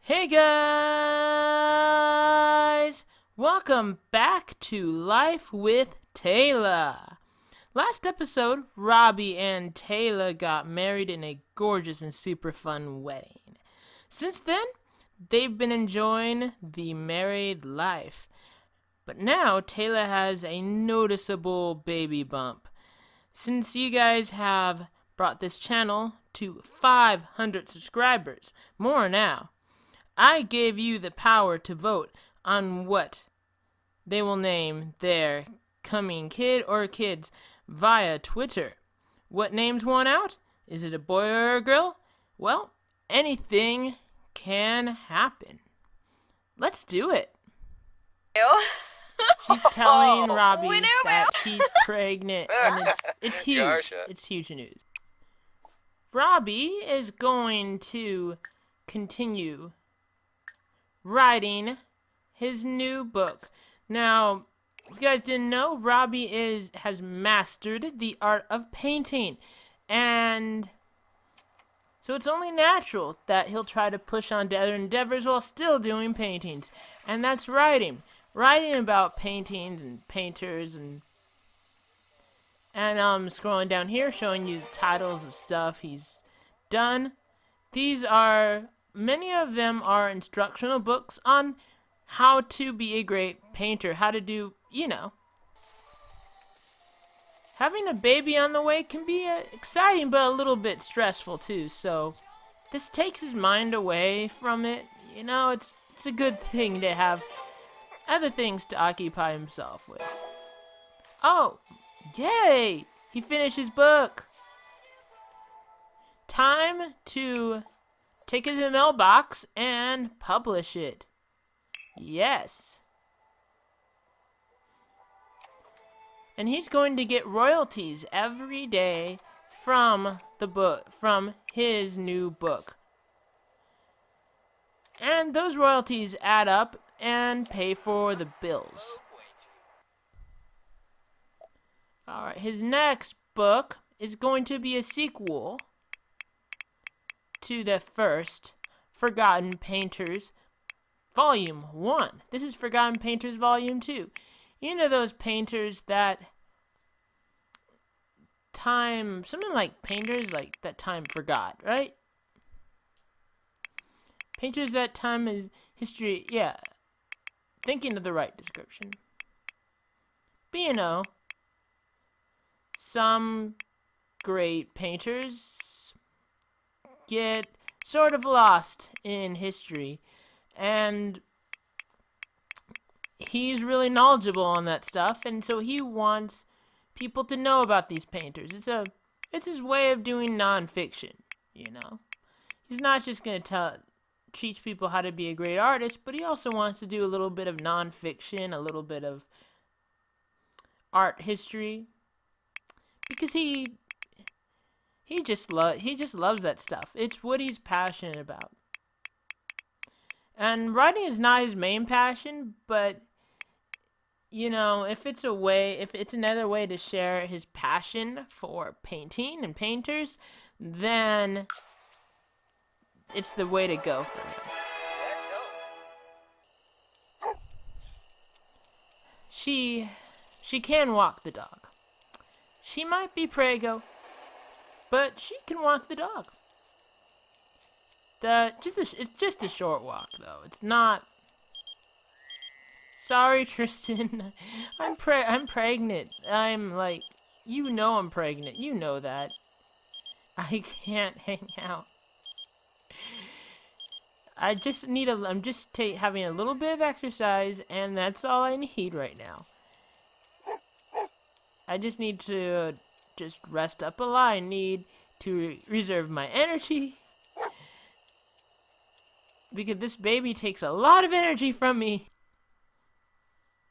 Hey guys! Welcome back to Life with Tayla. Last episode, Robbie and Tayla got married in a gorgeous and super fun wedding. Since then, they've been enjoying the married life. But now, Tayla has a noticeable baby bump. Since you guys have brought this channel to 500 subscribers, more now, I gave you the power to vote on what they will name their coming kid or kids via Twitter. What names won out? Is it a boy or a girl? Well, anything can happen. Let's do it. She's telling Robbie that she's pregnant, and it's huge. It's huge news. Robbie is going to continue writing his new book. Now, if you guys didn't know, Robbie has mastered the art of painting, and so it's only natural that he'll try to push on to other endeavors while still doing paintings, and that's writing about paintings and painters, and scrolling down here showing you the titles of stuff he's done. Many of them are instructional books on how to be a great painter, how to do, Having a baby on the way can be exciting, but a little bit stressful too, so this takes his mind away from it. It's a good thing to have other things to occupy himself with. Oh, yay! He finished his book! Time to take it to the mailbox and publish it. Yes. And he's going to get royalties every day from his new book. And those royalties add up and pay for the bills. Alright, his next book is going to be a sequel to the first Forgotten Painters Volume 1. This is Forgotten Painters Volume 2. You know those painters that something like painters like that time forgot, right? Painters that time is history, yeah. Thinking of the right description. But some great painters get sort of lost in history, and he's really knowledgeable on that stuff, and so he wants people to know about these painters. It's his way of doing nonfiction. He's not just going to teach people how to be a great artist, but he also wants to do a little bit of nonfiction, a little bit of art history, because he just loves that stuff. It's what he's passionate about. And writing is not his main passion, but if it's another way to share his passion for painting and painters, then it's the way to go for him. She can walk the dog. She might be prego, but she can walk the dog. It's just a short walk, though. It's not. Sorry, Tristan. I'm pregnant. I'm pregnant. You know that. I can't hang out. I'm just having a little bit of exercise, and that's all I need right now. I just need to rest up a lot. I need to reserve my energy, because this baby takes a lot of energy from me.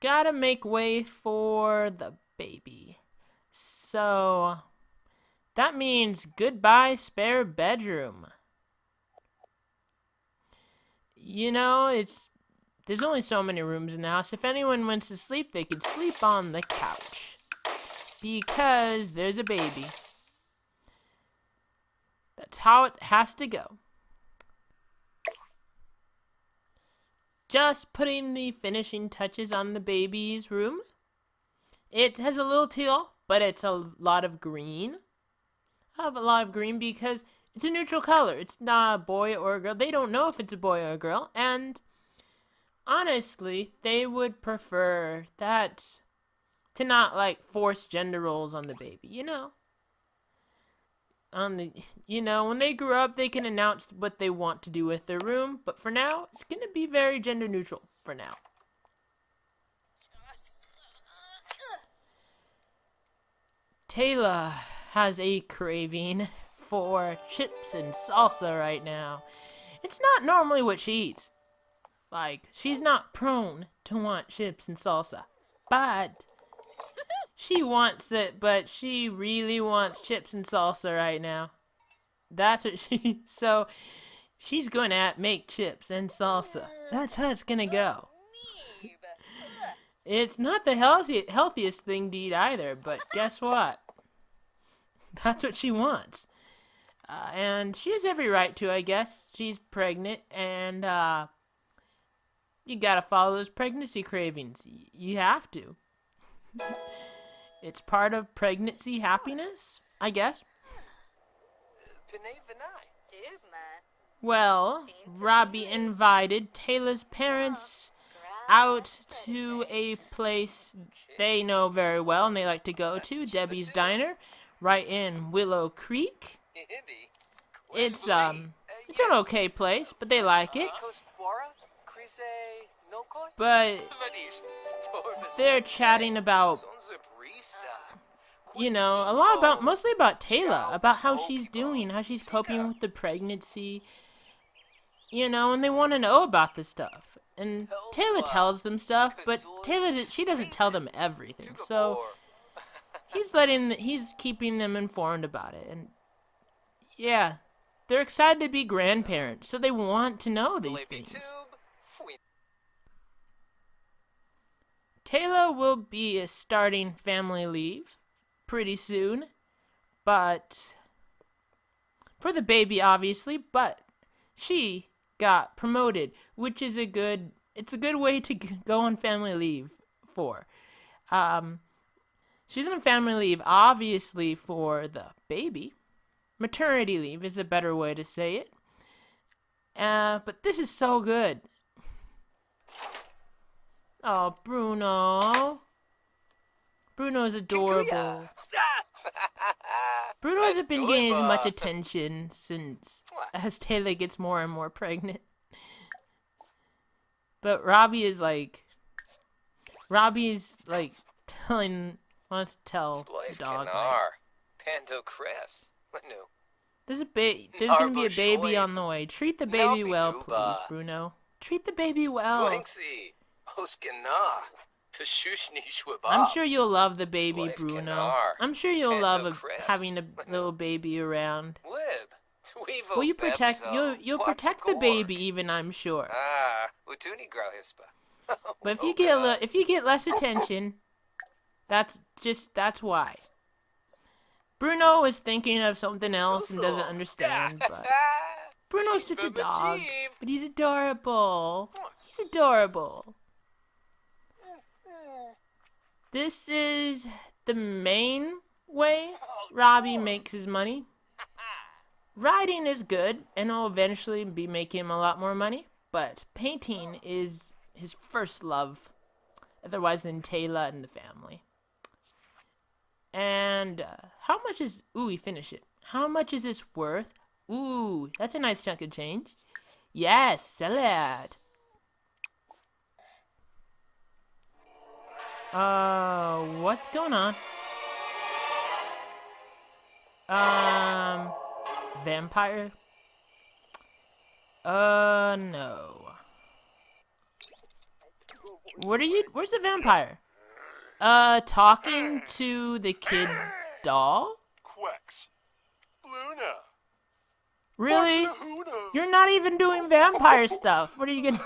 Gotta make way for the baby. So that means goodbye spare bedroom. There's only so many rooms in the house. If anyone wants to sleep, they can sleep on the couch, because there's a baby. That's how it has to go. just putting the finishing touches on the baby's room. It has a little teal, but it's a lot of green. I have a lot of green because it's a neutral color. It's not a boy or a girl. They don't know if it's a boy or a girl. And honestly, they would prefer that to not like force gender roles on the baby, you know. When they grow up, they can announce what they want to do with their room. But for now, it's gonna be very gender neutral for now. Tayla has a craving for chips and salsa right now. It's not normally what she eats. Like, she's not prone to want chips and salsa. But she wants it, but she really wants chips and salsa right now. That's what so she's going to make chips and salsa. That's how it's going to go. It's not the healthiest thing to eat either, but guess what? That's what she wants. And she has every right to, I guess. She's pregnant, and you gotta follow those pregnancy cravings. You have to. It's part of pregnancy happiness, I guess. Well, Robbie invited Tayla's parents out to a place they know very well and they like to go to, Debbie's Diner, right in Willow Creek. It's an okay place, but they like it. But they're chatting about, mostly about Tayla, about how she's doing, how she's coping with the pregnancy, and they want to know about this stuff. And Tayla tells them stuff, but she doesn't tell them everything. So he's keeping them informed about it. And yeah, they're excited to be grandparents, so they want to know these things. Tayla will be starting family leave pretty soon, but for the baby, obviously, but she got promoted, which is a good way to go on family leave for. She's on family leave, obviously, for the baby. Maternity leave is a better way to say it. But this is so good. Oh, Bruno. Bruno's adorable. Bruno hasn't been getting as much attention as Tayla gets more and more pregnant. But Robbie's like wants to tell the dog. There's gonna be a baby on the way. Treat the baby well, please, Bruno. Treat the baby well. I'm sure you'll love the baby, Bruno. I'm sure you'll love having a little baby around. Will you you'll protect the baby even, I'm sure. But if you get less attention, that's why. Bruno is thinking of something else and doesn't understand, but Bruno's just a dog, but he's adorable. He's adorable. This is the main way Robbie makes his money. Riding is good, and it'll eventually be making him a lot more money, but painting is his first love, otherwise than Tayla and the family. And how much is... Ooh, we finished it. How much is this worth? Ooh, that's a nice chunk of change. Yes, sell it. What's going on? Vampire? No. Where's the vampire? Talking to the kid's doll? Really? You're not even doing vampire stuff. What are you gonna...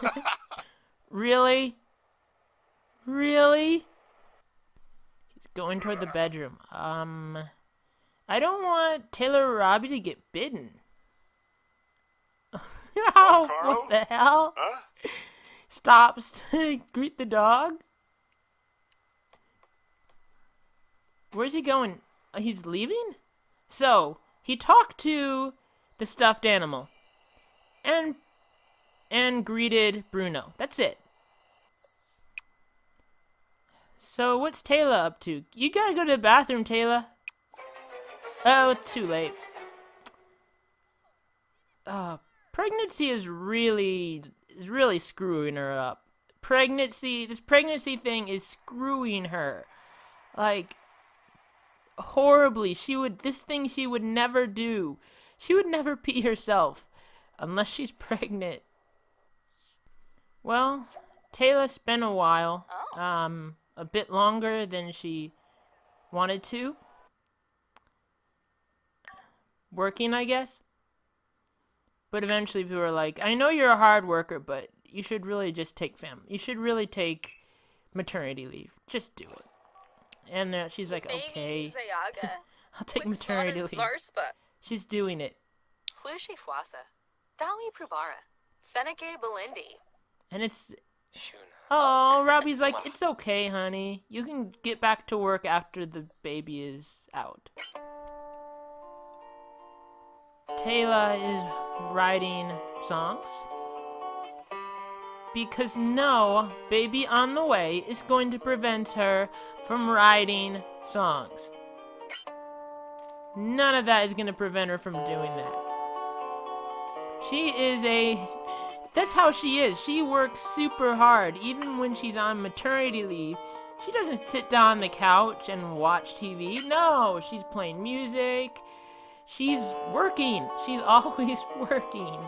Really? Really? He's going toward the bedroom. I don't want Tayla or Robbie to get bitten. Oh, what the hell? stops to greet the dog. Where's he going? He's leaving? So, he talked to the stuffed animal and greeted Bruno. That's it. So, what's Tayla up to? You gotta go to the bathroom, Tayla. Oh, too late. Pregnancy is really screwing her up. This pregnancy thing is screwing her. Like, horribly. This thing she would never do. She would never pee herself. Unless she's pregnant. Well, Tayla spent a while. A bit longer than she wanted to. Working, I guess. But eventually people were like, I know you're a hard worker, but you should really just take You should really take maternity leave. Just do it. And she's like, okay. I'll take maternity leave. She's doing it. And it's... Oh, Robbie's like, it's okay, honey. You can get back to work after the baby is out. Tayla is writing songs. Because no baby on the way is going to prevent her from writing songs. None of that is going to prevent her from doing that. That's how she is. She works super hard. Even when she's on maternity leave, she doesn't sit down on the couch and watch TV. No, she's playing music. She's working. She's always working.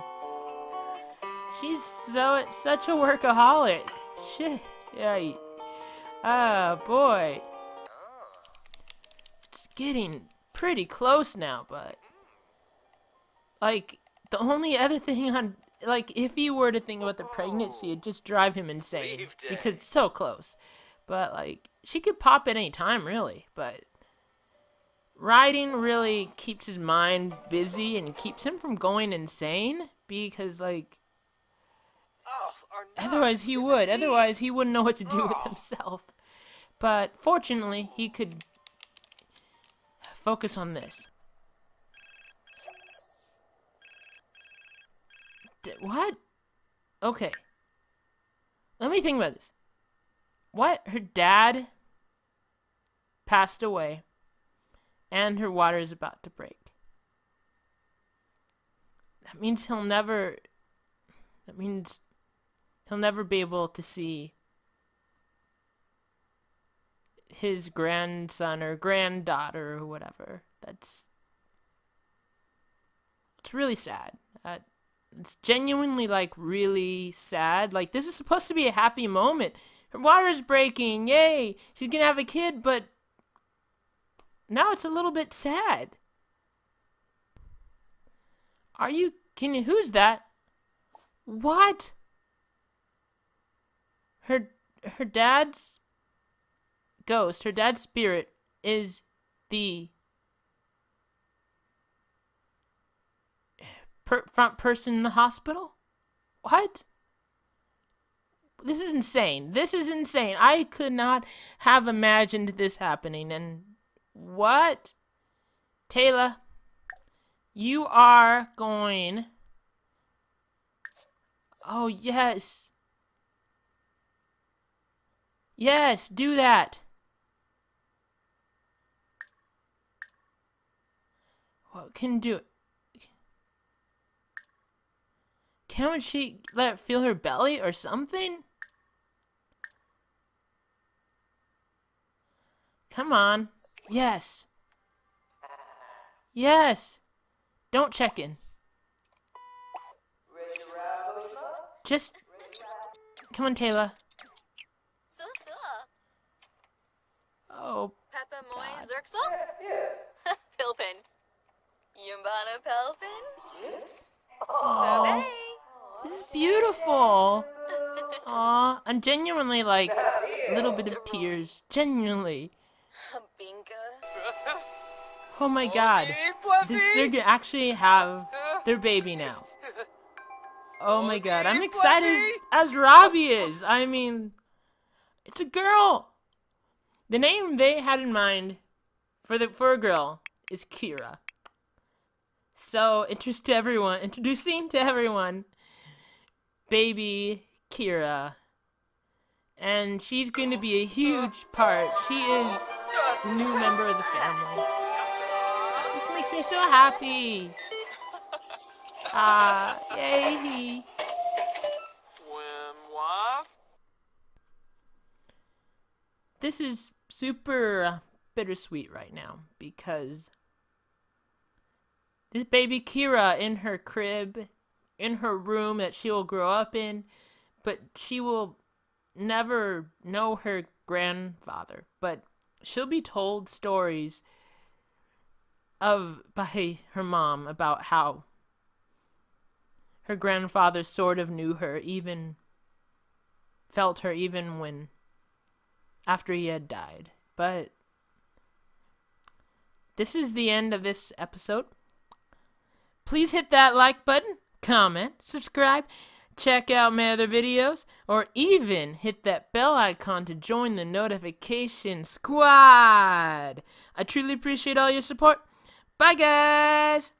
She's such a workaholic. Shit. Yeah. Oh, boy. It's getting pretty close now, but... Like, the only other thing if he were to think about the pregnancy, it'd just drive him insane. Because it's so close. But, like, she could pop at any time, really. But writing really keeps his mind busy and keeps him from going insane. Because, like... Otherwise he would. Otherwise he wouldn't know what to do with himself. But fortunately, he could focus on this. What? Okay. Let me think about this. What? Her dad passed away, and her water is about to break. That means he'll never be able to see his grandson or granddaughter or whatever. It's really sad. It's genuinely, like, really sad. Like, this is supposed to be a happy moment. Her water's breaking. Yay! She's gonna have a kid, but now it's a little bit sad. Who's that? What? Her dad's ghost, her dad's spirit is the front person in the hospital? What? This is insane. This is insane. I could not have imagined this happening. And what? Tayla, you are going... Oh, yes. Yes, do that. What can do it? Can't she let it feel her belly or something? Come on. Yes. Yes. Don't check in. Just... Come on, Tayla. Oh, God. Pilpin. Yumbana Pelpin? Yes. Obey. This is beautiful. Aw, I'm genuinely, like, a little bit of tears. Genuinely. Binka. Oh my God. They're gonna actually have their baby now. Oh my god, I'm Okay, excited Fluffy. as Robbie is. I mean, it's a girl. The name they had in mind for a girl is Kira. So, introducing to everyone, baby Kira. And she's going to be a huge part. She is the new member of the family. This makes me so happy. Ah, yay. This is super bittersweet right now because this baby Kira in her crib, in her room that she will grow up in, but she will never know her grandfather. But she'll be told stories by her mom about how her grandfather sort of knew her, even felt her even when after he had died. But this is the end of this episode. Please hit that like button, comment, subscribe, check out my other videos, or even hit that bell icon to join the notification squad. I truly appreciate all your support. Bye, guys!